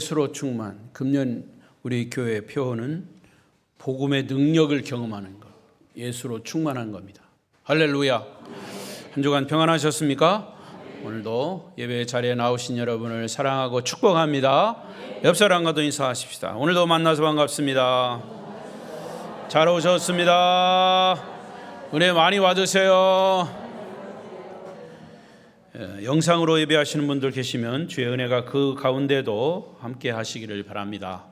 예수로 충만. 금년 우리 교회 표어는 복음의 능력을 경험하는 것, 예수로 충만한 겁니다. 할렐루야. 한 주간 평안하셨습니까? 오늘도 예배 자리에 나오신 여러분을 사랑하고 축복합니다. 옆 사람과도 인사하십시다. 오늘도 만나서 반갑습니다. 잘 오셨습니다. 은혜 많이 받으세요. 영상으로 예배하시는 분들 계시면 주의 은혜가 그 가운데도 함께 하시기를 바랍니다.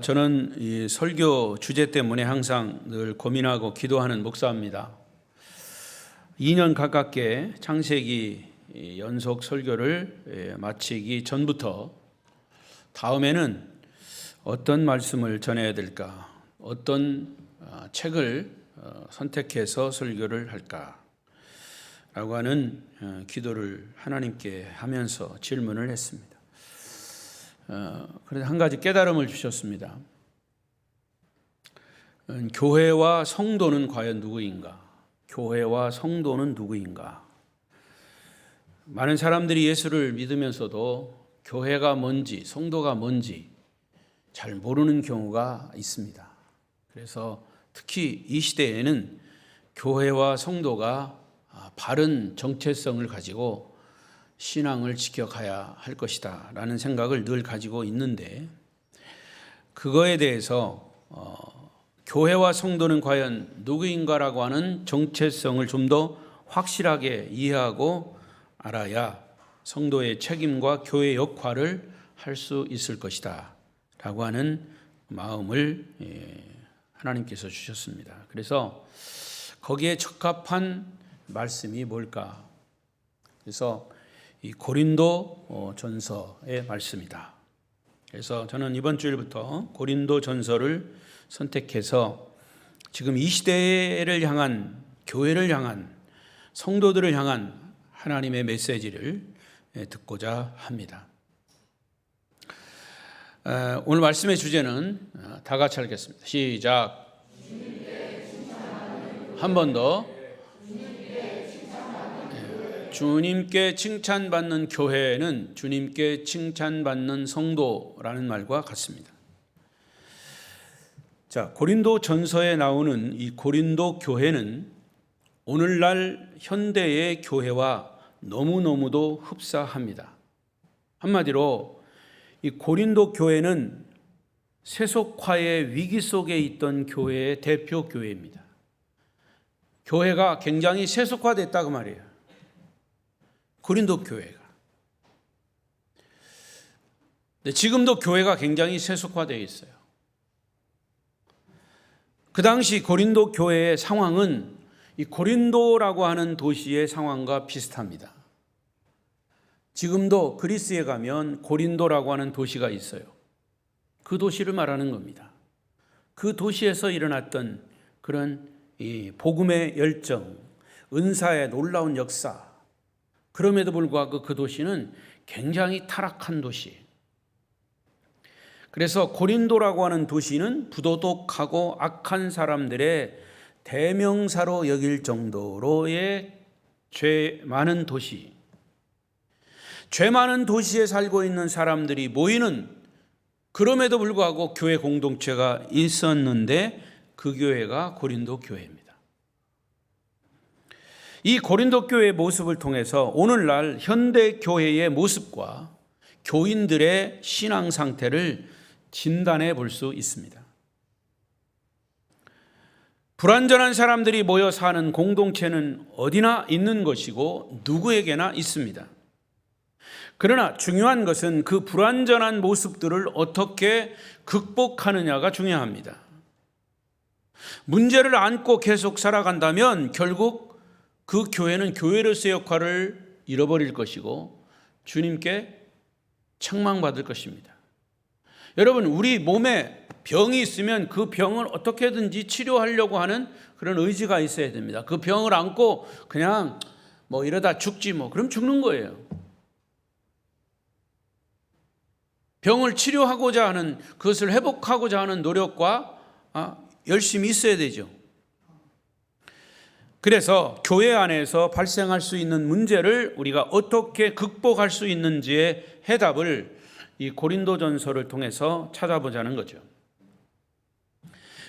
저는 이 설교 주제 때문에 항상 늘 고민하고 기도하는 목사입니다. 2년 가깝게 창세기 연속 설교를 마치기 전부터 다음에는 어떤 말씀을 전해야 될까, 어떤 책을 선택해서 설교를 할까 라고 하는 기도를 하나님께 하면서 질문을 했습니다. 그래서 한 가지 깨달음을 주셨습니다. 교회와 성도는 과연 누구인가? 교회와 성도는 누구인가? 많은 사람들이 예수를 믿으면서도 교회가 뭔지, 성도가 뭔지 잘 모르는 경우가 있습니다. 그래서 특히 이 시대에는 교회와 성도가 바른 정체성을 가지고 신앙을 지켜가야 할 것이다 라는 생각을 늘 가지고 있는데, 그거에 대해서 교회와 성도는 과연 누구인가라고 하는 정체성을 좀 더 확실하게 이해하고 알아야 성도의 책임과 교회의 역할을 할 수 있을 것이다 라고 하는 마음을 하나님께서 주셨습니다. 그래서 거기에 적합한 말씀이 뭘까? 그래서 이 고린도 전서의 말씀이다. 그래서 저는 이번 주일부터 고린도 전서를 선택해서 지금 이 시대를 향한, 교회를 향한, 성도들을 향한 하나님의 메시지를 듣고자 합니다. 오늘 말씀의 주제는 다 같이 하겠습니다. 시작. 한 번 더. 주님께 칭찬받는 교회는 주님께 칭찬받는 성도라는 말과 같습니다. 자, 고린도 전서에 나오는 이 고린도 교회는 오늘날 현대의 교회와 너무너무도 흡사합니다. 한마디로 이 고린도 교회는 세속화의 위기 속에 있던 교회의 대표 교회입니다. 교회가 굉장히 세속화됐다고 말이에요. 고린도 교회가. 근데 지금도 교회가 굉장히 세속화되어 있어요. 그 당시 고린도 교회의 상황은 이 고린도라고 하는 도시의 상황과 비슷합니다. 지금도 그리스에 가면 고린도라고 하는 도시가 있어요. 그 도시를 말하는 겁니다. 그 도시에서 일어났던 그런 이 복음의 열정, 은사의 놀라운 역사, 그럼에도 불구하고 그 도시는 굉장히 타락한 도시. 그래서 고린도라고 하는 도시는 부도덕하고 악한 사람들의 대명사로 여길 정도로의 죄 많은 도시. 죄 많은 도시에 살고 있는 사람들이 모이는, 그럼에도 불구하고 교회 공동체가 있었는데 그 교회가 고린도 교회입니다. 이 고린도 교회의 모습을 통해서 오늘날 현대 교회의 모습과 교인들의 신앙 상태를 진단해 볼 수 있습니다. 불완전한 사람들이 모여 사는 공동체는 어디나 있는 것이고 누구에게나 있습니다. 그러나 중요한 것은 그 불완전한 모습들을 어떻게 극복하느냐가 중요합니다. 문제를 안고 계속 살아간다면 결국 그 교회는 교회로서의 역할을 잃어버릴 것이고 주님께 책망받을 것입니다. 여러분, 우리 몸에 병이 있으면 그 병을 어떻게든지 치료하려고 하는 그런 의지가 있어야 됩니다. 그 병을 안고 그냥 이러다 죽지 그럼 죽는 거예요. 병을 치료하고자 하는, 그것을 회복하고자 하는 노력과 열심히 있어야 되죠. 그래서 교회 안에서 발생할 수 있는 문제를 우리가 어떻게 극복할 수 있는지의 해답을 이 고린도전서를 통해서 찾아보자는 거죠.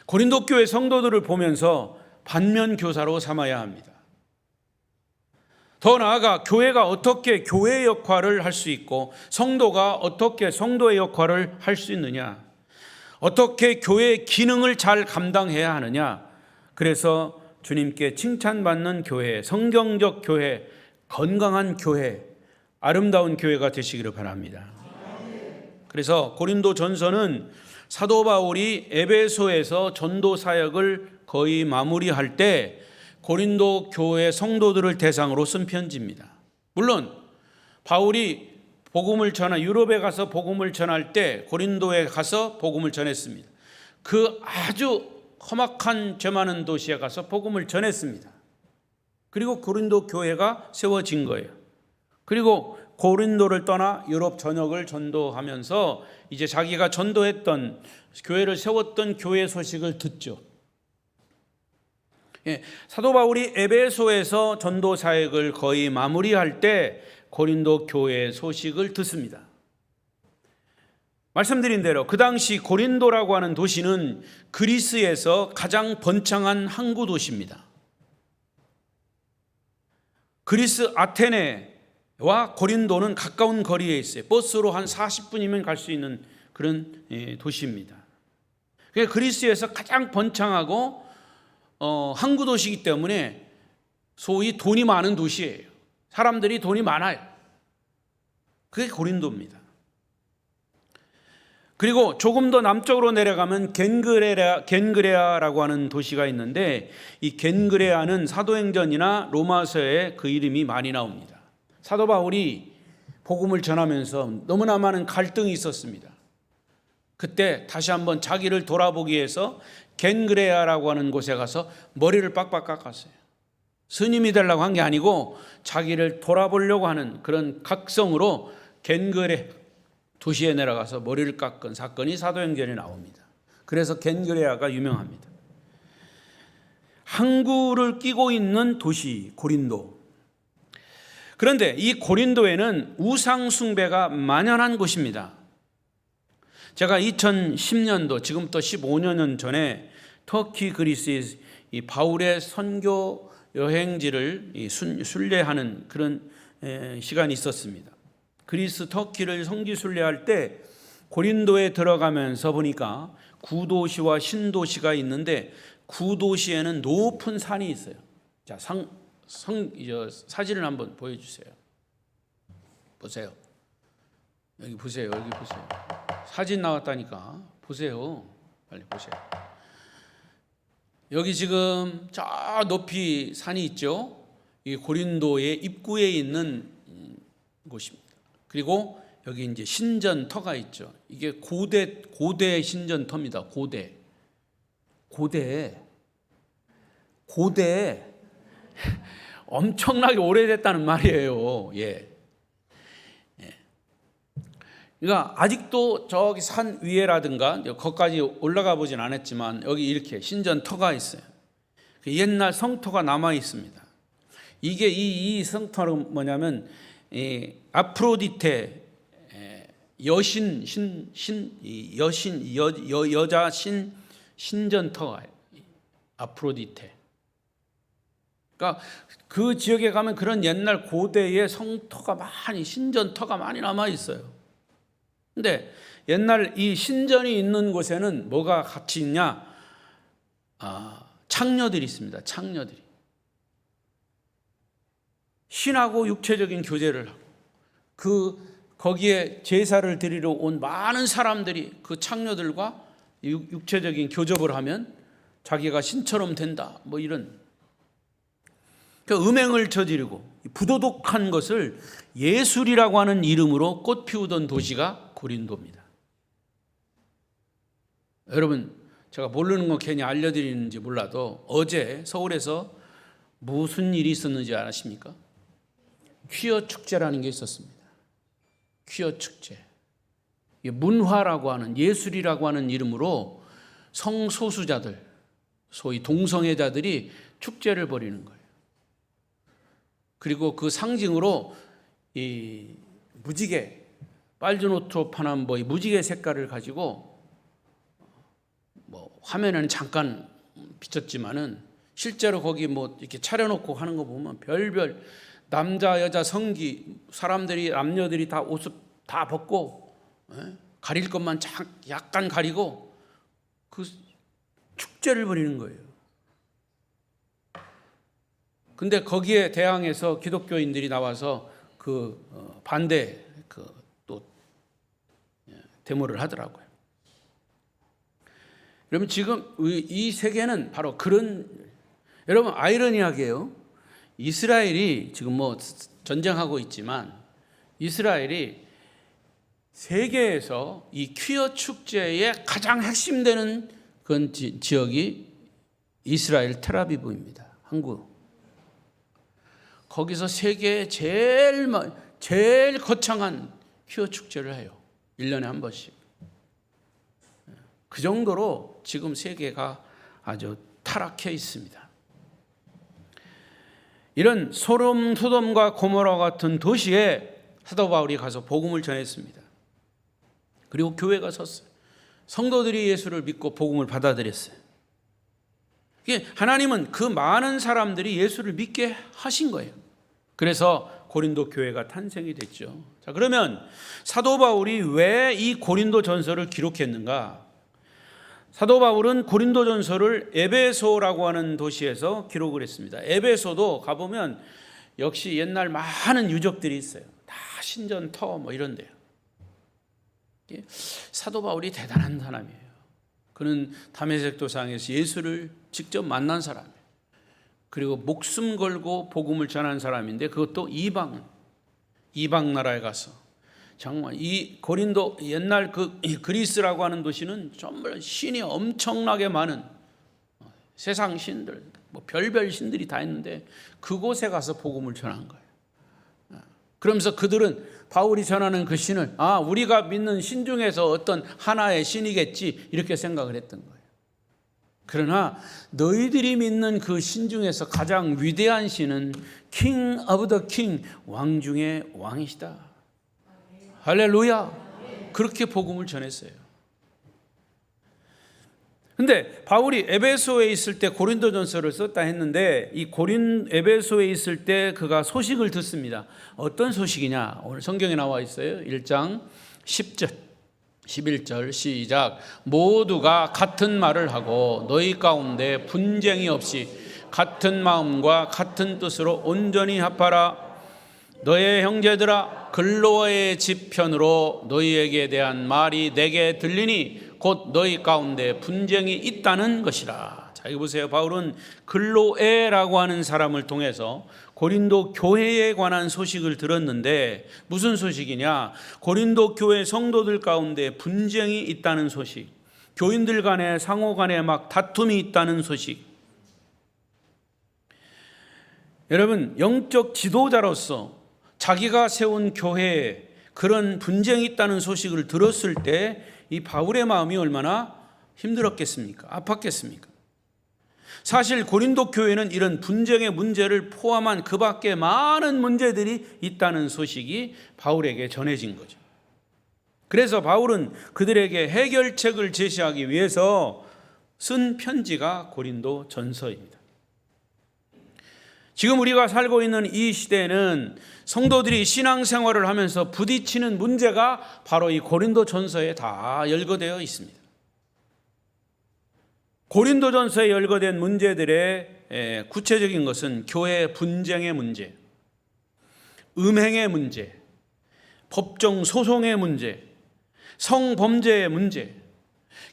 고린도 교회 성도들을 보면서 반면 교사로 삼아야 합니다. 더 나아가 교회가 어떻게 교회의 역할을 할 수 있고 성도가 어떻게 성도의 역할을 할 수 있느냐, 어떻게 교회의 기능을 잘 감당해야 하느냐. 그래서 주님께 칭찬받는 교회, 성경적 교회, 건강한 교회, 아름다운 교회가 되시기를 바랍니다. 그래서 고린도전서는 사도 바울이 에베소에서 전도 사역을 거의 마무리할 때 고린도 교회 성도들을 대상으로 쓴 편지입니다. 물론 바울이 유럽에 가서 복음을 전할 때 고린도에 가서 복음을 전했습니다. 그 아주 험악한 죄 많은 도시에 가서 복음을 전했습니다. 그리고 고린도 교회가 세워진 거예요. 그리고 고린도를 떠나 유럽 전역을 전도하면서 이제 자기가 전도했던 교회를 세웠던 교회 소식을 듣죠. 사도 바울이 에베소에서 전도 사역을 거의 마무리할 때 고린도 교회 소식을 듣습니다. 말씀드린 대로 그 당시 고린도라고 하는 도시는 그리스에서 가장 번창한 항구 도시입니다. 그리스 아테네와 고린도는 가까운 거리에 있어요. 버스로 한 40분이면 갈 수 있는 그런 도시입니다. 그리스에서 가장 번창하고 항구 도시이기 때문에 소위 돈이 많은 도시예요. 사람들이 돈이 많아요. 그게 고린도입니다. 그리고 조금 더 남쪽으로 내려가면 겐그레아라고 하는 도시가 있는데 이 겐그레아는 사도행전이나 로마서에 그 이름이 많이 나옵니다. 사도 바울이 복음을 전하면서 너무나 많은 갈등이 있었습니다. 그때 다시 한번 자기를 돌아보기 위해서 겐그레아라고 하는 곳에 가서 머리를 빡빡 깎았어요. 스님이 되려고 한 게 아니고 자기를 돌아보려고 하는 그런 각성으로 겐그레 도시에 내려가서 머리를 깎은 사건이 사도행전에 나옵니다. 그래서 겐그레아가 유명합니다. 항구를 끼고 있는 도시 고린도. 그런데 이 고린도에는 우상 숭배가 만연한 곳입니다. 제가 2010년도 지금부터 15년 전에 터키 그리스의 이 바울의 선교 여행지를 순례하는 그런 시간이 있었습니다. 그리스 터키를 성지 순례할 때 고린도에 들어가면서 보니까 구도시와 신도시가 있는데 구도시에는 높은 산이 있어요. 자, 사진을 한번 보여주세요. 보세요. 여기 보세요. 여기 보세요. 사진 나왔다니까 보세요. 빨리 보세요. 여기 지금 저 높이 산이 있죠. 이 고린도의 입구에 있는 곳입니다. 그리고 여기 이제 신전터가 있죠. 이게 고대 신전터입니다. 고대 엄청나게 오래됐다는 말이에요. 예. 그러니까 아직도 저기 산 위에라든가 거기까지 올라가 보진 않았지만 여기 이렇게 신전터가 있어요. 옛날 성터가 남아 있습니다. 이게 이 성터는 뭐냐면 아프로디테 여신 여자 신전터가 아프로디테. 그러니까 그 지역에 가면 그런 옛날 고대의 성터가 많이 신전터가 많이 남아 있어요. 근데 옛날 이 신전이 있는 곳에는 뭐가 같이 있냐? 창녀들이 있습니다. 창녀들이 신하고 육체적인 교제를 하고 거기에 제사를 드리러 온 많은 사람들이 그 창녀들과 육체적인 교접을 하면 자기가 신처럼 된다. 뭐 이런 음행을 저지르고 부도덕한 것을 예술이라고 하는 이름으로 꽃 피우던 도시가 고린도입니다. 여러분, 제가 모르는 거 괜히 알려드리는지 몰라도 어제 서울에서 무슨 일이 있었는지 아십니까? 퀴어 축제라는 게 있었습니다. 퀴어 축제. 문화라고 하는 예술이라고 하는 이름으로 성소수자들, 소위 동성애자들이 축제를 벌이는 거예요. 그리고 그 상징으로 이 무지개, 빨주노트로 이 무지개 색깔을 가지고 화면에는 잠깐 비쳤지만은 실제로 거기 이렇게 차려놓고 하는 거 보면 별별 남자 여자 성기 사람들이 남녀들이 다 옷을 다 벗고 가릴 것만 약간 가리고 그 축제를 벌이는 거예요. 근데 거기에 대항해서 기독교인들이 나와서 그 반대 또 데모를 하더라고요. 그러면 지금 이 세계는 바로 그런, 여러분 아이러니하게요, 이스라엘이 지금 전쟁하고 있지만 이스라엘이 세계에서 이 퀴어 축제의 가장 핵심되는 그런 지역이 이스라엘 텔아비브입니다. 항구. 거기서 세계에 제일 거창한 퀴어 축제를 해요. 1년에 한 번씩. 그 정도로 지금 세계가 아주 타락해 있습니다. 이런 소돔과 고모라 같은 도시에 사도 바울이 가서 복음을 전했습니다. 그리고 교회가 섰어요. 성도들이 예수를 믿고 복음을 받아들였어요. 하나님은 그 많은 사람들이 예수를 믿게 하신 거예요. 그래서 고린도 교회가 탄생이 됐죠. 자, 그러면 사도 바울이 왜 이 고린도 전서를 기록했는가? 사도 바울은 고린도 전서를 에베소라고 하는 도시에서 기록을 했습니다. 에베소도 가보면 역시 옛날 많은 유적들이 있어요. 다 신전터 이런 데요. 사도 바울이 대단한 사람이에요. 그는 다메섹 도상에서 예수를 직접 만난 사람이에요. 그리고 목숨 걸고 복음을 전한 사람인데 그것도 이방 나라에 가서 정말 이 고린도 옛날 그리스라고 하는 도시는 정말 신이 엄청나게 많은 세상 신들 별별 신들이 다 있는데 그곳에 가서 복음을 전한 거예요. 그러면서 그들은 바울이 전하는 그 신을 우리가 믿는 신 중에서 어떤 하나의 신이겠지 이렇게 생각을 했던 거예요. 그러나 너희들이 믿는 그 신 중에서 가장 위대한 신은 King of the King, 왕 중의 왕이시다. 할렐루야. 그렇게 복음을 전했어요. 근데 바울이 에베소에 있을 때 고린도전서를 썼다 했는데 이 에베소에 있을 때 그가 소식을 듣습니다. 어떤 소식이냐? 오늘 성경에 나와 있어요. 1장 10절 11절 시작. 모두가 같은 말을 하고 너희 가운데 분쟁이 없이 같은 마음과 같은 뜻으로 온전히 합하라. 너의 형제들아, 글로아의 집 편으로 너희에게 대한 말이 내게 들리니 곧 너희 가운데 분쟁이 있다는 것이라. 자, 여기 보세요. 바울은 글로에라고 하는 사람을 통해서 고린도 교회에 관한 소식을 들었는데 무슨 소식이냐? 고린도 교회 성도들 가운데 분쟁이 있다는 소식, 교인들 간에 상호 간에 막 다툼이 있다는 소식. 여러분, 영적 지도자로서 자기가 세운 교회에 그런 분쟁이 있다는 소식을 들었을 때 이 바울의 마음이 얼마나 힘들었겠습니까? 아팠겠습니까? 사실 고린도 교회는 이런 분쟁의 문제를 포함한 그 밖에 많은 문제들이 있다는 소식이 바울에게 전해진 거죠. 그래서 바울은 그들에게 해결책을 제시하기 위해서 쓴 편지가 고린도 전서입니다. 지금 우리가 살고 있는 이 시대에는 성도들이 신앙생활을 하면서 부딪히는 문제가 바로 이 고린도 전서에 다 열거되어 있습니다. 고린도 전서에 열거된 문제들의 구체적인 것은 교회 분쟁의 문제, 음행의 문제, 법정 소송의 문제, 성범죄의 문제,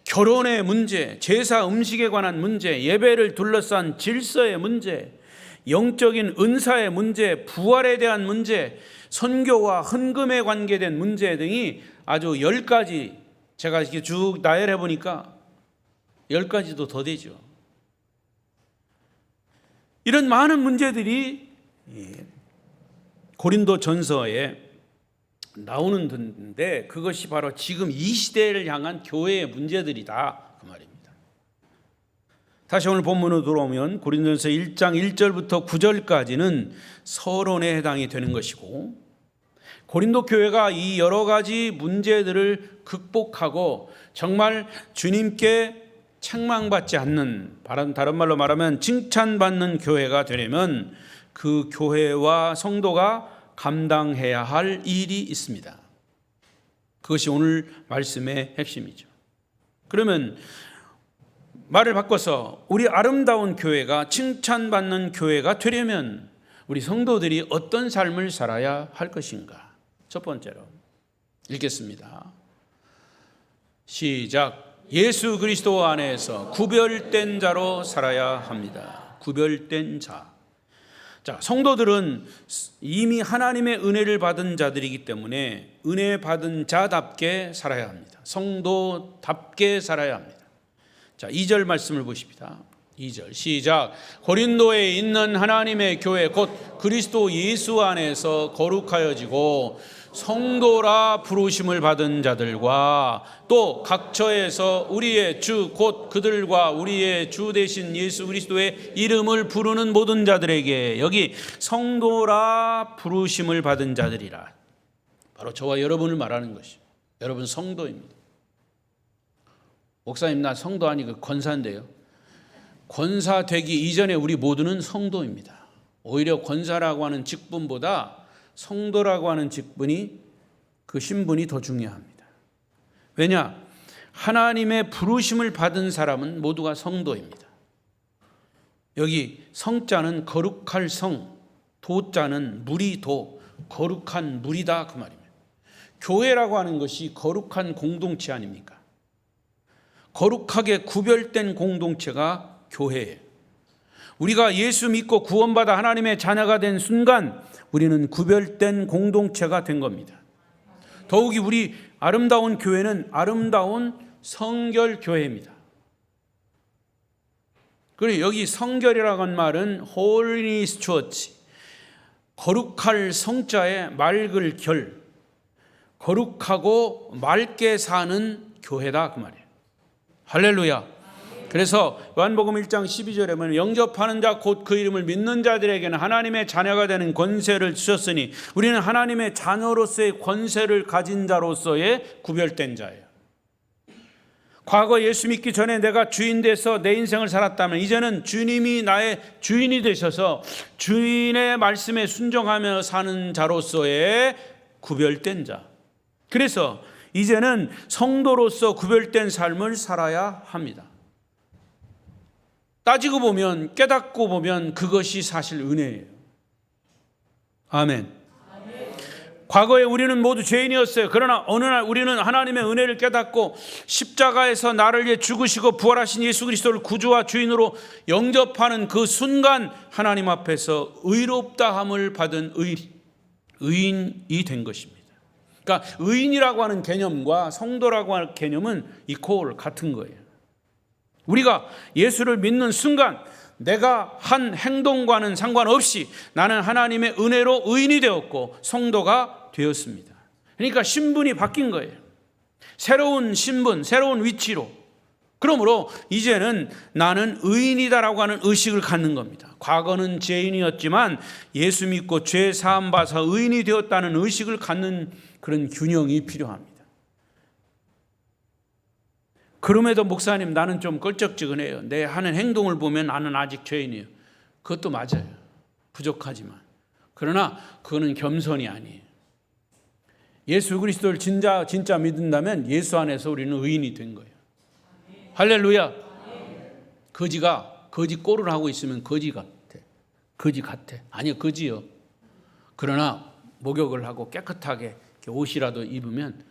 결혼의 문제, 제사 음식에 관한 문제, 예배를 둘러싼 질서의 문제, 영적인 은사의 문제, 부활에 대한 문제, 선교와 헌금에 관계된 문제 등이 아주 10가지, 제가 이렇게 쭉 나열해 보니까 10가지도 더 되죠. 이런 많은 문제들이 고린도 전서에 나오는데 그것이 바로 지금 이 시대를 향한 교회의 문제들이다 그 말입니다. 다시 오늘 본문으로 돌아오면 고린도전서 1장 1절부터 9절까지는 서론에 해당이 되는 것이고, 고린도 교회가 이 여러 가지 문제들을 극복하고 정말 주님께 책망받지 않는, 다른 말로 말하면 칭찬받는 교회가 되려면 그 교회와 성도가 감당해야 할 일이 있습니다. 그것이 오늘 말씀의 핵심이죠. 그러면 말을 바꿔서 우리 아름다운 교회가, 칭찬받는 교회가 되려면 우리 성도들이 어떤 삶을 살아야 할 것인가? 첫 번째로 읽겠습니다. 시작. 예수 그리스도 안에서 구별된 자로 살아야 합니다. 구별된 자. 자, 성도들은 이미 하나님의 은혜를 받은 자들이기 때문에 은혜 받은 자답게 살아야 합니다. 성도답게 살아야 합니다. 자, 2절 말씀을 보십니다. 2절 시작. 고린도에 있는 하나님의 교회 곧 그리스도 예수 안에서 거룩하여지고 성도라 부르심을 받은 자들과 또 각처에서 우리의 주 곧 그들과 우리의 주 되신 예수 그리스도의 이름을 부르는 모든 자들에게, 여기 성도라 부르심을 받은 자들이라, 바로 저와 여러분을 말하는 것이죠. 여러분 성도입니다. 목사님 나 성도 아니고 권사인데요. 권사 되기 이전에 우리 모두는 성도입니다. 오히려 권사라고 하는 직분보다 성도라고 하는 직분이, 그 신분이 더 중요합니다. 왜냐? 하나님의 부르심을 받은 사람은 모두가 성도입니다. 여기 성자는 거룩할 성, 도자는 물이 도, 거룩한 물이다 그 말입니다. 교회라고 하는 것이 거룩한 공동체 아닙니까? 거룩하게 구별된 공동체가 교회예요. 우리가 예수 믿고 구원받아 하나님의 자녀가 된 순간 우리는 구별된 공동체가 된 겁니다. 더욱이 우리 아름다운 교회는 아름다운 성결교회입니다. 그리고 여기 성결이라고 하는 말은 Holiness Church, 거룩할 성자의 맑을 결, 거룩하고 맑게 사는 교회다 그 말이에요. 할렐루야. 그래서 요한복음 1장 12절에 보면 영접하는 자 곧 그 이름을 믿는 자들에게는 하나님의 자녀가 되는 권세를 주셨으니, 우리는 하나님의 자녀로서의 권세를 가진 자로서의 구별된 자예요. 과거 예수 믿기 전에 내가 주인 돼서 내 인생을 살았다면 이제는 주님이 나의 주인이 되셔서 주인의 말씀에 순종하며 사는 자로서의 구별된 자. 그래서 이제는 성도로서 구별된 삶을 살아야 합니다. 따지고 보면, 깨닫고 보면 그것이 사실 은혜예요. 아멘. 과거에 우리는 모두 죄인이었어요. 그러나 어느 날 우리는 하나님의 은혜를 깨닫고 십자가에서 나를 위해 죽으시고 부활하신 예수 그리스도를 구주와 주인으로 영접하는 그 순간 하나님 앞에서 의롭다함을 받은 의인이 된 것입니다. 그러니까 의인이라고 하는 개념과 성도라고 하는 개념은 이퀄 같은 거예요. 우리가 예수를 믿는 순간 내가 한 행동과는 상관없이 나는 하나님의 은혜로 의인이 되었고 성도가 되었습니다. 그러니까 신분이 바뀐 거예요. 새로운 신분, 새로운 위치로. 그러므로 이제는 나는 의인이다라고 하는 의식을 갖는 겁니다. 과거는 죄인이었지만 예수 믿고 죄 사함 받아서 의인이 되었다는 의식을 갖는 그런 균형이 필요합니다. 그럼에도 목사님 나는 좀 껄쩍지근해요. 내 하는 행동을 보면 나는 아직 죄인이에요. 그것도 맞아요. 부족하지만. 그러나 그거는 겸손이 아니에요. 예수 그리스도를 진짜 믿는다면 예수 안에서 우리는 의인이 된 거예요. 할렐루야. 거지 꼴을 하고 있으면 거지 같아. 아니요, 거지요. 그러나 목욕을 하고 깨끗하게 옷이라도 입으면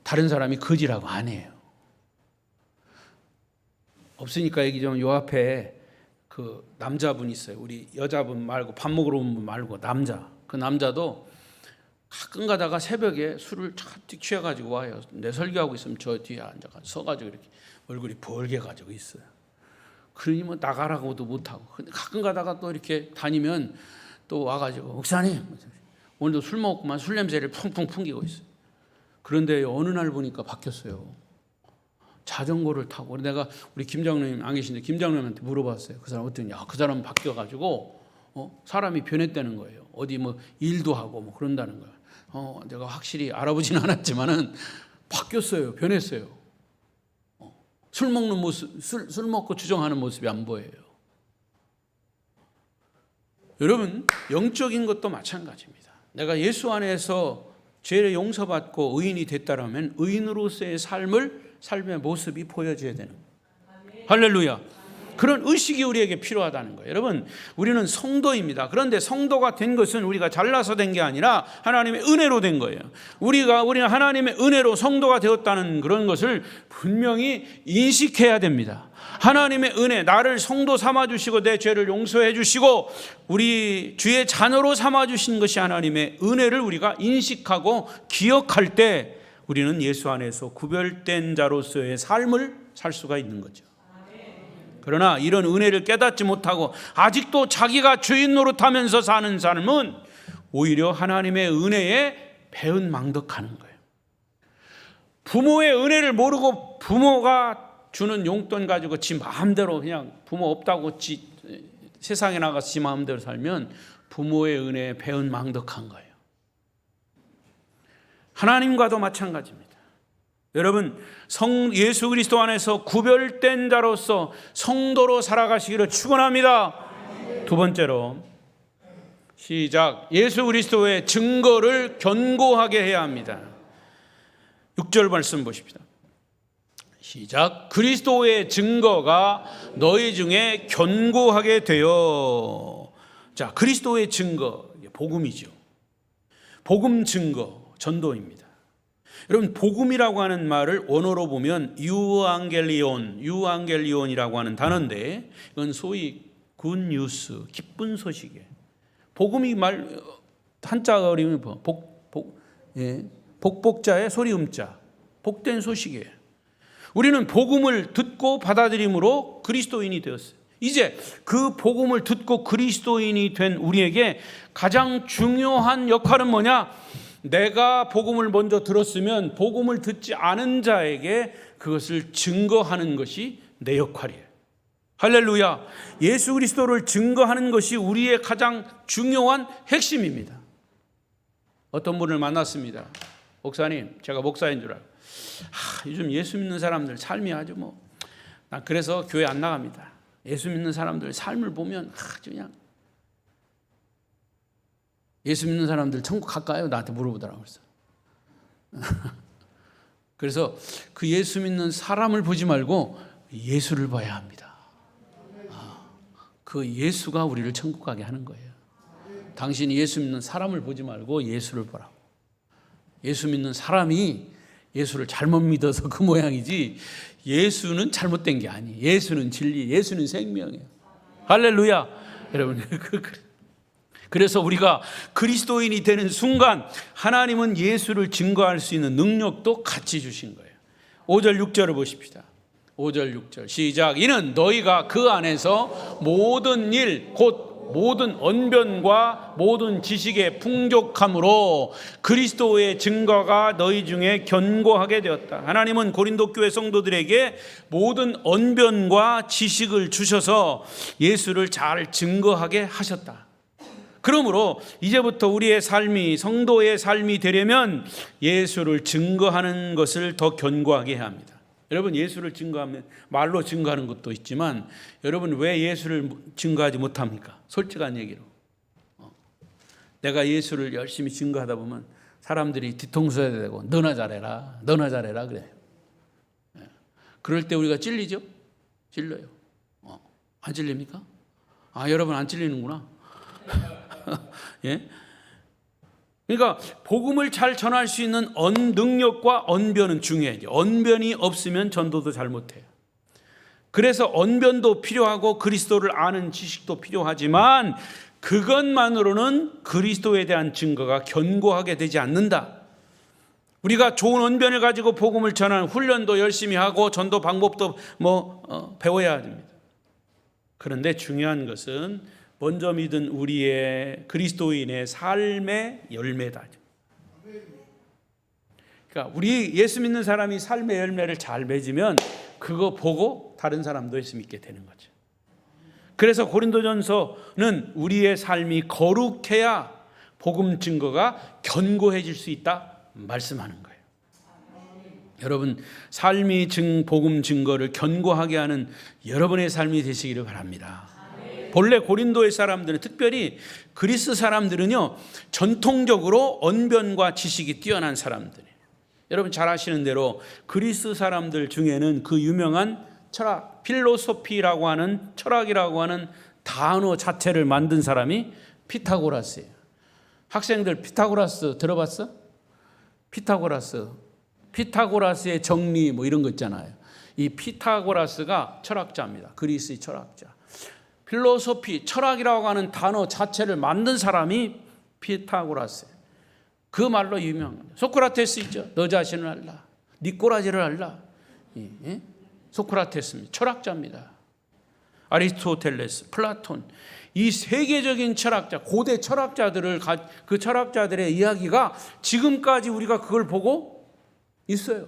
다른 사람이 거지라고 안 해요. 없으니까 여기 좀 요 앞에 그 남자분 있어요. 우리 여자분 말고 밥 먹으러 온 분 말고 남자. 그 남자도 가끔 가다가 새벽에 술을 잔뜩 취해가지고 와요. 내 설교하고 있으면 저 뒤에 앉아가지고 서가지고 이렇게 얼굴이 벌게 가지고 있어요. 그러니 뭐 나가라고도 못하고. 근데 가끔 가다가 또 이렇게 다니면 또 와가지고 목사님 오늘도 술 먹었구만, 술 냄새를 풍풍 풍기고 있어요. 그런데 어느 날 보니까 바뀌었어요. 자전거를 타고, 내가 우리 김장로님 안 계신데 김장로님한테 물어봤어요. 그 사람 어떠냐? 그 사람 바뀌어가지고 사람이 변했다는 거예요. 어디 뭐 일도 하고 뭐 그런다는 거예요. 내가 확실히 알아보진 않았지만은 바뀌었어요. 변했어요. 술 먹는 모습, 술 먹고 주정하는 모습이 안 보여요. 여러분, 영적인 것도 마찬가지입니다. 내가 예수 안에서 죄를 용서받고 의인이 됐다라면 의인으로서의 삶의 모습이 보여져야 되는 거예요. 할렐루야. 그런 의식이 우리에게 필요하다는 거예요. 여러분, 우리는 성도입니다. 그런데 성도가 된 것은 우리가 잘나서 된 게 아니라 하나님의 은혜로 된 거예요. 우리가 하나님의 은혜로 성도가 되었다는 그런 것을 분명히 인식해야 됩니다. 하나님의 은혜, 나를 성도 삼아주시고 내 죄를 용서해 주시고 우리 주의 자녀로 삼아주신 것이 하나님의 은혜를 우리가 인식하고 기억할 때 우리는 예수 안에서 구별된 자로서의 삶을 살 수가 있는 거죠. 그러나 이런 은혜를 깨닫지 못하고 아직도 자기가 주인 노릇하면서 사는 삶은 오히려 하나님의 은혜에 배은망덕하는 거예요. 부모의 은혜를 모르고 부모가 주는 용돈 가지고 지 마음대로 그냥 부모 없다고 세상에 나가서 지 마음대로 살면 부모의 은혜에 배은망덕한 거예요. 하나님과도 마찬가지입니다. 여러분, 예수 그리스도 안에서 구별된 자로서 성도로 살아가시기를 축원합니다. 두 번째로 시작. 예수 그리스도의 증거를 견고하게 해야 합니다. 6절 말씀 보십시다. 시작. 그리스도의 증거가 너희 중에 견고하게 되어. 자, 그리스도의 증거, 복음이죠. 복음 증거, 전도입니다. 여러분, 복음이라고 하는 말을 원어로 보면 유앙겔리온이라고 하는 단어인데 이건 소위 굿뉴스, 기쁜 소식이에요. 복음이 한자가 어려우면 복복자의 소리음자, 복된 소식이에요. 우리는 복음을 듣고 받아들임으로 그리스도인이 되었어요. 이제 그 복음을 듣고 그리스도인이 된 우리에게 가장 중요한 역할은 뭐냐? 내가 복음을 먼저 들었으면 복음을 듣지 않은 자에게 그것을 증거하는 것이 내 역할이에요. 할렐루야. 예수 그리스도를 증거하는 것이 우리의 가장 중요한 핵심입니다. 어떤 분을 만났습니다. 목사님, 제가 목사인 줄 알고 요즘 예수 믿는 사람들 삶이 아주 난 그래서 교회 안 나갑니다. 예수 믿는 사람들 삶을 보면 아주 그냥 예수 믿는 사람들 천국 갈까요? 나한테 물어보더라고요. 그래서 그 예수 믿는 사람을 보지 말고 예수를 봐야 합니다. 그 예수가 우리를 천국 가게 하는 거예요. 당신이 예수 믿는 사람을 보지 말고 예수를 보라고. 예수 믿는 사람이 예수를 잘못 믿어서 그 모양이지 예수는 잘못된 게 아니에요. 예수는 진리, 예수는 생명이에요. 할렐루야. 여러분, 그래서 우리가 그리스도인이 되는 순간 하나님은 예수를 증거할 수 있는 능력도 같이 주신 거예요. 5절 6절을 보십시다. 5절 6절 시작. 이는 너희가 그 안에서 모든 일 곧 모든 언변과 모든 지식의 풍족함으로 그리스도의 증거가 너희 중에 견고하게 되었다. 하나님은 고린도 교회 성도들에게 모든 언변과 지식을 주셔서 예수를 잘 증거하게 하셨다. 그러므로 이제부터 우리의 삶이 성도의 삶이 되려면 예수를 증거하는 것을 더 견고하게 해야 합니다. 여러분, 예수를 증거하면 말로 증거하는 것도 있지만 여러분 왜 예수를 증거하지 못합니까? 솔직한 얘기로 내가 예수를 열심히 증거하다 보면 사람들이 뒤통수 해야 되고 너나 잘해라 그래요. 그럴 때 우리가 찔리죠? 찔려요. 안 찔립니까? 여러분 안 찔리는구나. 예? 그러니까 복음을 잘 전할 수 있는 능력과 언변은 중요해요. 언변이 없으면 전도도 잘 못해요. 그래서 언변도 필요하고 그리스도를 아는 지식도 필요하지만 그것만으로는 그리스도에 대한 증거가 견고하게 되지 않는다. 우리가 좋은 언변을 가지고 복음을 전하는 훈련도 열심히 하고 전도 방법도 배워야 됩니다. 그런데 중요한 것은 먼저 믿은 우리의 그리스도인의 삶의 열매다. 그러니까 우리 예수 믿는 사람이 삶의 열매를 잘 맺으면 그거 보고 다른 사람도 예수 믿게 되는 거죠. 그래서 고린도전서는 우리의 삶이 거룩해야 복음 증거가 견고해질 수 있다 말씀하는 거예요. 여러분, 삶이 복음 증거를 견고하게 하는 여러분의 삶이 되시기를 바랍니다. 본래 고린도의 사람들은, 특별히 그리스 사람들은요, 전통적으로 언변과 지식이 뛰어난 사람들이에요. 여러분 잘 아시는 대로 그리스 사람들 중에는 그 유명한 철학, 필로소피라고 하는, 철학이라고 하는 단어 자체를 만든 사람이 피타고라스예요. 학생들 피타고라스 들어봤어? 피타고라스의 정리 뭐 이런 거 있잖아요. 이 피타고라스가 철학자입니다. 그리스의 철학자. 필로소피, 철학이라고 하는 단어 자체를 만든 사람이 피타고라스예요. 그 말로 유명합니다. 소크라테스 있죠. 너 자신을 알라. 네 꼬라지를 알라. 소크라테스입니다. 철학자입니다. 아리스토텔레스, 플라톤, 이 세계적인 철학자, 고대 철학자들을, 그 철학자들의 이야기가 지금까지 우리가 그걸 보고 있어요.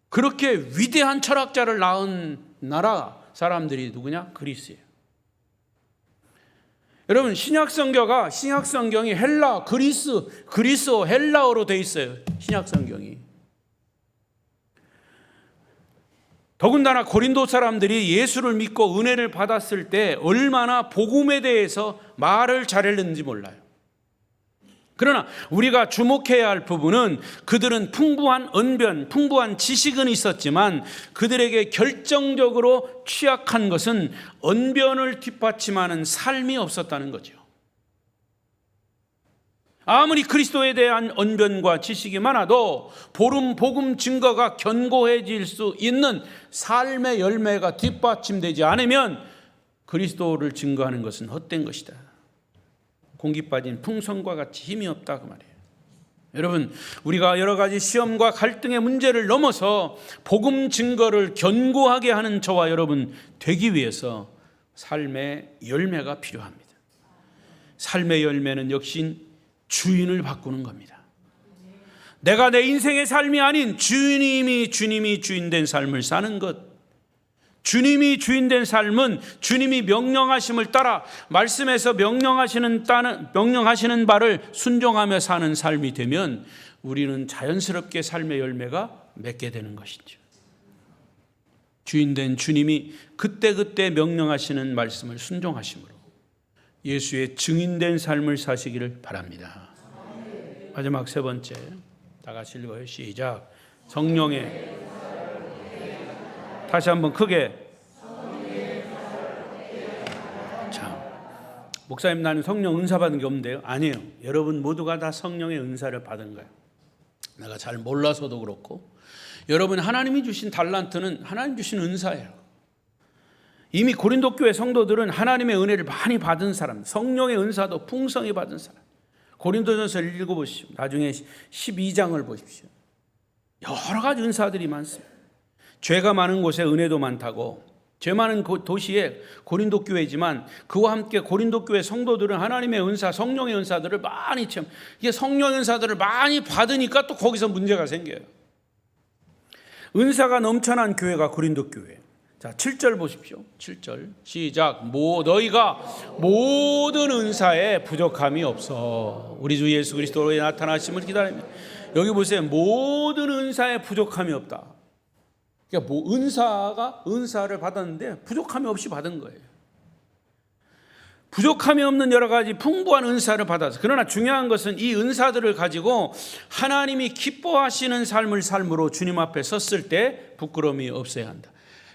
그렇게 위대한 철학자를 낳은 나라 사람들이 누구냐? 그리스예요. 여러분, 신약 성경이 그리스어, 헬라어로 되어 있어요. 신약 성경이. 더군다나 고린도 사람들이 예수를 믿고 은혜를 받았을 때 얼마나 복음에 대해서 말을 잘했는지 몰라요. 그러나 우리가 주목해야 할 부분은 그들은 풍부한 언변, 풍부한 지식은 있었지만 그들에게 결정적으로 취약한 것은 언변을 뒷받침하는 삶이 없었다는 거죠. 아무리 그리스도에 대한 언변과 지식이 많아도 복음 증거가 견고해질 수 있는 삶의 열매가 뒷받침되지 않으면 그리스도를 증거하는 것은 헛된 것이다. 공기 빠진 풍선과 같이 힘이 없다 그 말이에요. 여러분, 우리가 여러 가지 시험과 갈등의 문제를 넘어서 복음 증거를 견고하게 하는 저와 여러분 되기 위해서 삶의 열매가 필요합니다. 삶의 열매는 역시 주인을 바꾸는 겁니다. 내가 내 인생의 삶이 아닌 주님이 주인된 삶을 사는 것. 주님이 주인된 삶은 주님이 명령하심을 따라 말씀에서 명령하시는 바를 순종하며 사는 삶이 되면 우리는 자연스럽게 삶의 열매가 맺게 되는 것이죠. 주인된 주님이 그때그때 명령하시는 말씀을 순종하심으로 예수의 증인된 삶을 사시기를 바랍니다. 마지막 세 번째, 다 같이 읽어요. 시작. 성령의, 다시 한번 크게. 자, 목사님 나는 성령 은사 받은 게 없는데요. 아니에요. 여러분 모두가 다 성령의 은사를 받은 거예요. 내가 잘 몰라서도 그렇고, 여러분 하나님이 주신 달란트는 하나님 주신 은사예요. 이미 고린도 교회 성도들은 하나님의 은혜를 많이 받은 사람, 성령의 은사도 풍성히 받은 사람. 고린도전서를 읽어보십시오. 나중에 12장을 보십시오. 여러 가지 은사들이 많습니다. 죄가 많은 곳에 은혜도 많다고. 죄 많은 도시에 고린도 교회지만 그와 함께 고린도 교회 성도들은 하나님의 은사, 성령의 은사들을 많이 체험. 이게 성령의 은사들을 많이 받으니까 또 거기서 문제가 생겨요. 은사가 넘쳐난 교회가 고린도 교회. 자, 7절 보십시오. 7절 시작. 너희가 모든 은사에 부족함이 없어 우리 주 예수 그리스도의 나타나심을 기다리며. 여기 보세요. 모든 은사에 부족함이 없다. 그러니까 은사를 받았는데 부족함이 없이 받은 거예요. 부족함이 없는 여러 가지 풍부한 은사를 받아서. 그러나 중요한 것은 이 은사들을 가지고 하나님이 기뻐하시는 삶을 삶으로 주님 앞에 섰을 때 부끄러움이 없어야 한다.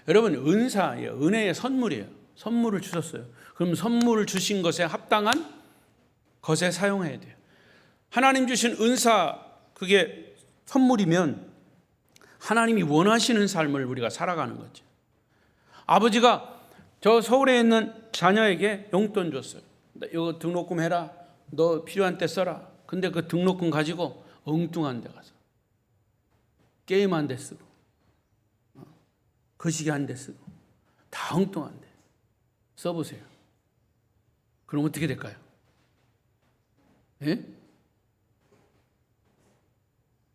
여러분, 은사예요. 은혜의 선물이에요. 선물을 주셨어요. 그럼 선물을 주신 것에 합당한 것에 사용해야 돼요. 하나님 주신 은사, 그게 선물이면 하나님이 원하시는 삶을 우리가 살아가는 거죠. 아버지가 저 서울에 있는 자녀에게 용돈 줬어요. 이거 등록금 해라. 너 필요한 때 써라. 근데 그 등록금 가지고 엉뚱한 데 가서 게임 한 대 쓰고 거시기 한 대 쓰고 다 엉뚱한 데 써보세요. 그럼 어떻게 될까요? 예?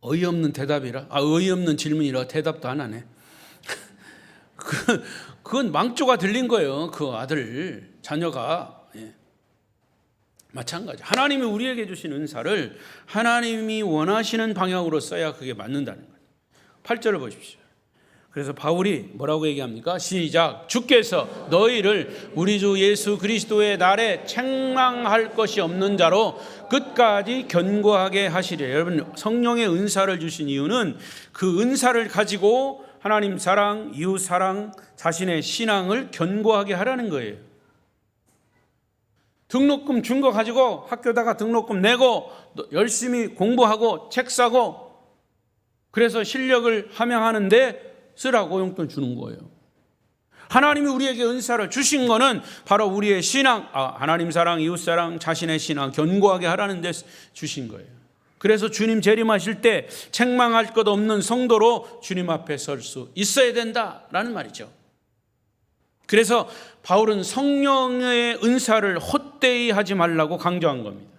어이없는 대답이라, 어이없는 질문이라 대답도 안 하네. 그건 망조가 들린 거예요. 그 아들, 자녀가. 마찬가지. 하나님이 우리에게 주신 은사를 하나님이 원하시는 방향으로 써야 그게 맞는다는 거예요. 8절을 보십시오. 그래서 바울이 뭐라고 얘기합니까? 시작. 주께서 너희를 우리 주 예수 그리스도의 날에 책망할 것이 없는 자로 끝까지 견고하게 하시리라. 여러분, 성령의 은사를 주신 이유는 그 은사를 가지고 하나님 사랑, 이웃 사랑, 자신의 신앙을 견고하게 하라는 거예요. 등록금 준 거 가지고 학교다가 등록금 내고 열심히 공부하고 책 사고 그래서 실력을 함양하는데 쓰라고 용돈 주는 거예요. 하나님이 우리에게 은사를 주신 거는 바로 우리의 신앙, 하나님 사랑, 이웃 사랑, 자신의 신앙 견고하게 하라는 데 주신 거예요. 그래서 주님 재림하실 때 책망할 것 없는 성도로 주님 앞에 설 수 있어야 된다라는 말이죠. 그래서 바울은 성령의 은사를 헛되이 하지 말라고 강조한 겁니다.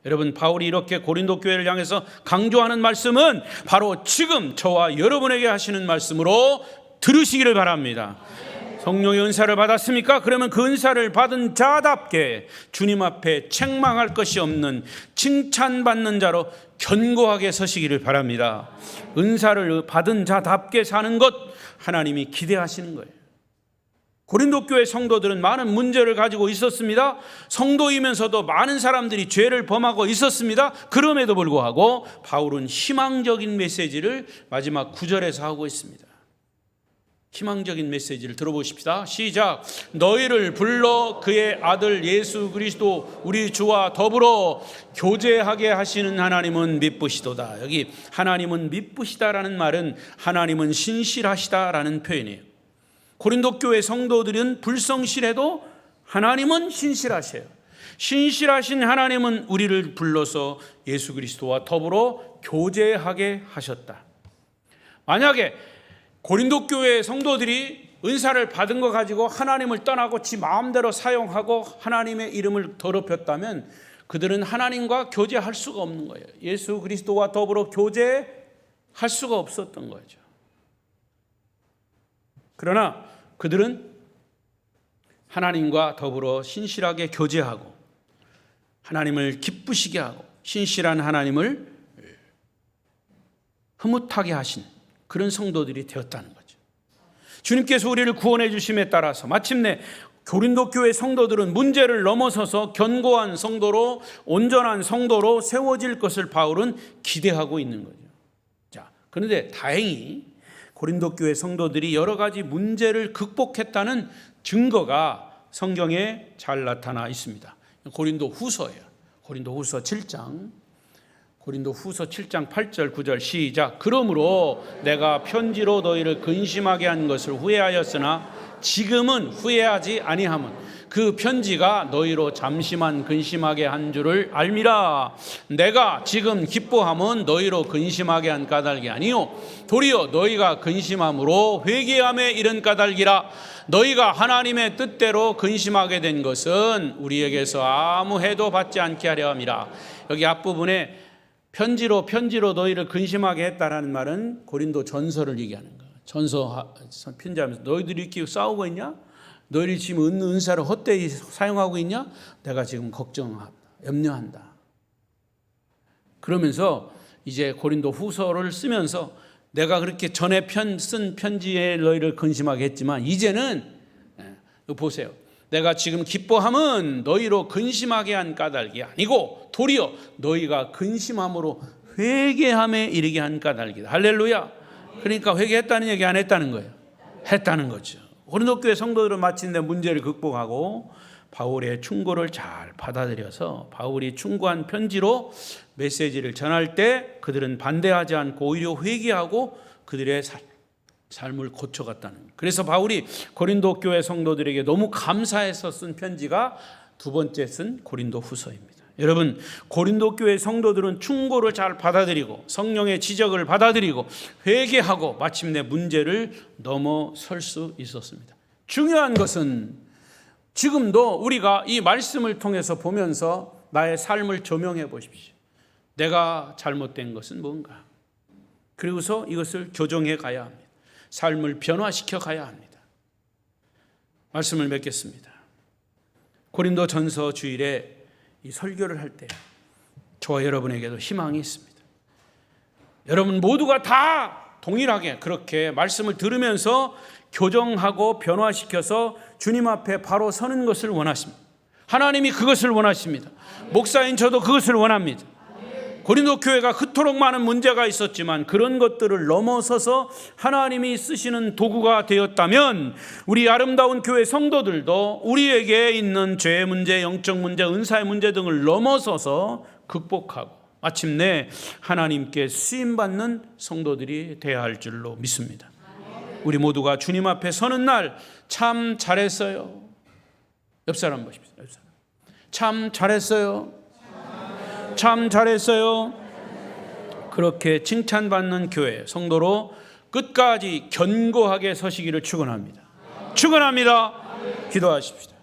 여러분, 바울이 이렇게 고린도 교회를 향해서 강조하는 말씀은 바로 지금 저와 여러분에게 하시는 말씀으로 들으시기를 바랍니다. 성령의 은사를 받았습니까? 그러면 그 은사를 받은 자답게 주님 앞에 책망할 것이 없는 칭찬받는 자로 견고하게 서시기를 바랍니다. 은사를 받은 자답게 사는 것 하나님이 기대하시는 거예요. 고린도 교회 성도들은 많은 문제를 가지고 있었습니다. 성도이면서도 많은 사람들이 죄를 범하고 있었습니다. 그럼에도 불구하고 바울은 희망적인 메시지를 마지막 9절에서 하고 있습니다. 희망적인 메시지를 들어보십시다. 시작. 너희를 불러 그의 아들 예수 그리스도 우리 주와 더불어 교제하게 하시는 하나님은 미쁘시도다. 여기 하나님은 미쁘시다라는 말은 하나님은 신실하시다라는 표현이에요. 고린도 교회 성도들은 불성실해도 하나님은 신실하세요. 신실하신 하나님은 우리를 불러서 예수 그리스도와 더불어 교제하게 하셨다. 만약에 고린도 교회 성도들이 은사를 받은 거 가지고 하나님을 떠나고 지 마음대로 사용하고 하나님의 이름을 더럽혔다면 그들은 하나님과 교제할 수가 없는 거예요. 예수 그리스도와 더불어 교제할 수가 없었던 거죠. 그러나 그들은 하나님과 더불어 신실하게 교제하고 하나님을 기쁘시게 하고 신실한 하나님을 흐뭇하게 하신 그런 성도들이 되었다는 거죠. 주님께서 우리를 구원해 주심에 따라서 마침내 고린도 교회 성도들은 문제를 넘어서서 견고한 성도로 온전한 성도로 세워질 것을 바울은 기대하고 있는 거죠. 자, 그런데 다행히 고린도 교회 성도들이 여러 가지 문제를 극복했다는 증거가 성경에 잘 나타나 있습니다. 고린도 후서예요. 고린도 후서 7장 8절 9절 시작. 그러므로 내가 편지로 너희를 근심하게 한 것을 후회하였으나 지금은 후회하지 아니함은 그 편지가 너희로 잠시만 근심하게 한 줄을 알미라. 내가 지금 기뻐함은 너희로 근심하게 한 까닭이 아니요 도리어 너희가 근심함으로 회개함에 이른 까닭이라. 너희가 하나님의 뜻대로 근심하게 된 것은 우리에게서 아무 해도 받지 않게 하려 함이라. 여기 앞부분에 편지로 너희를 근심하게 했다라는 말은 고린도 전서를 얘기하는 거예요. 전서 편지하면서 너희들이 이렇게 싸우고 있냐? 너희들이 지금 은사를 헛되이 사용하고 있냐? 내가 지금 걱정한다, 염려한다. 그러면서 이제 고린도 후서를 쓰면서 내가 그렇게 전에 쓴 편지에 너희를 근심하게 했지만 이제는 보세요. 내가 지금 기뻐함은 너희로 근심하게 한 까닭이 아니고 도리어 너희가 근심함으로 회개함에 이르게 한 까닭이다. 할렐루야. 그러니까 회개했다는 얘기 안 했다는 거예요. 했다는 거죠. 고린도 교회 성도들은 마침내 문제를 극복하고 바울의 충고를 잘 받아들여서 바울이 충고한 편지로 메시지를 전할 때 그들은 반대하지 않고 오히려 회개하고 그들의 삶을 고쳐갔다는 거예요. 그래서 바울이 고린도 교회 성도들에게 너무 감사해서 쓴 편지가 두 번째 쓴 고린도 후서입니다. 여러분, 고린도 교회 성도들은 충고를 잘 받아들이고 성령의 지적을 받아들이고 회개하고 마침내 문제를 넘어설 수 있었습니다. 중요한 것은 지금도 우리가 이 말씀을 통해서 보면서 나의 삶을 조명해 보십시오. 내가 잘못된 것은 뭔가? 그리고서 이것을 교정해 가야 합니다. 삶을 변화시켜 가야 합니다. 말씀을 맺겠습니다. 고린도 전서 주일에 이 설교를 할 때 저와 여러분에게도 희망이 있습니다. 여러분 모두가 다 동일하게 그렇게 말씀을 들으면서 교정하고 변화시켜서 주님 앞에 바로 서는 것을 원하십니다. 하나님이 그것을 원하십니다. 목사인 저도 그것을 원합니다. 고린도 교회가 그토록 많은 문제가 있었지만 그런 것들을 넘어서서 하나님이 쓰시는 도구가 되었다면 우리 아름다운 교회 성도들도 우리에게 있는 죄의 문제, 영적 문제, 은사의 문제 등을 넘어서서 극복하고 마침내 하나님께 쓰임받는 성도들이 되어야 할 줄로 믿습니다. 우리 모두가 주님 앞에 서는 날 참 잘했어요. 옆 사람 보십시오. 옆 사람. 참 잘했어요. 참 잘했어요. 그렇게 칭찬받는 교회 성도로 끝까지 견고하게 서시기를 축원합니다. 축원합니다. 기도하십시다.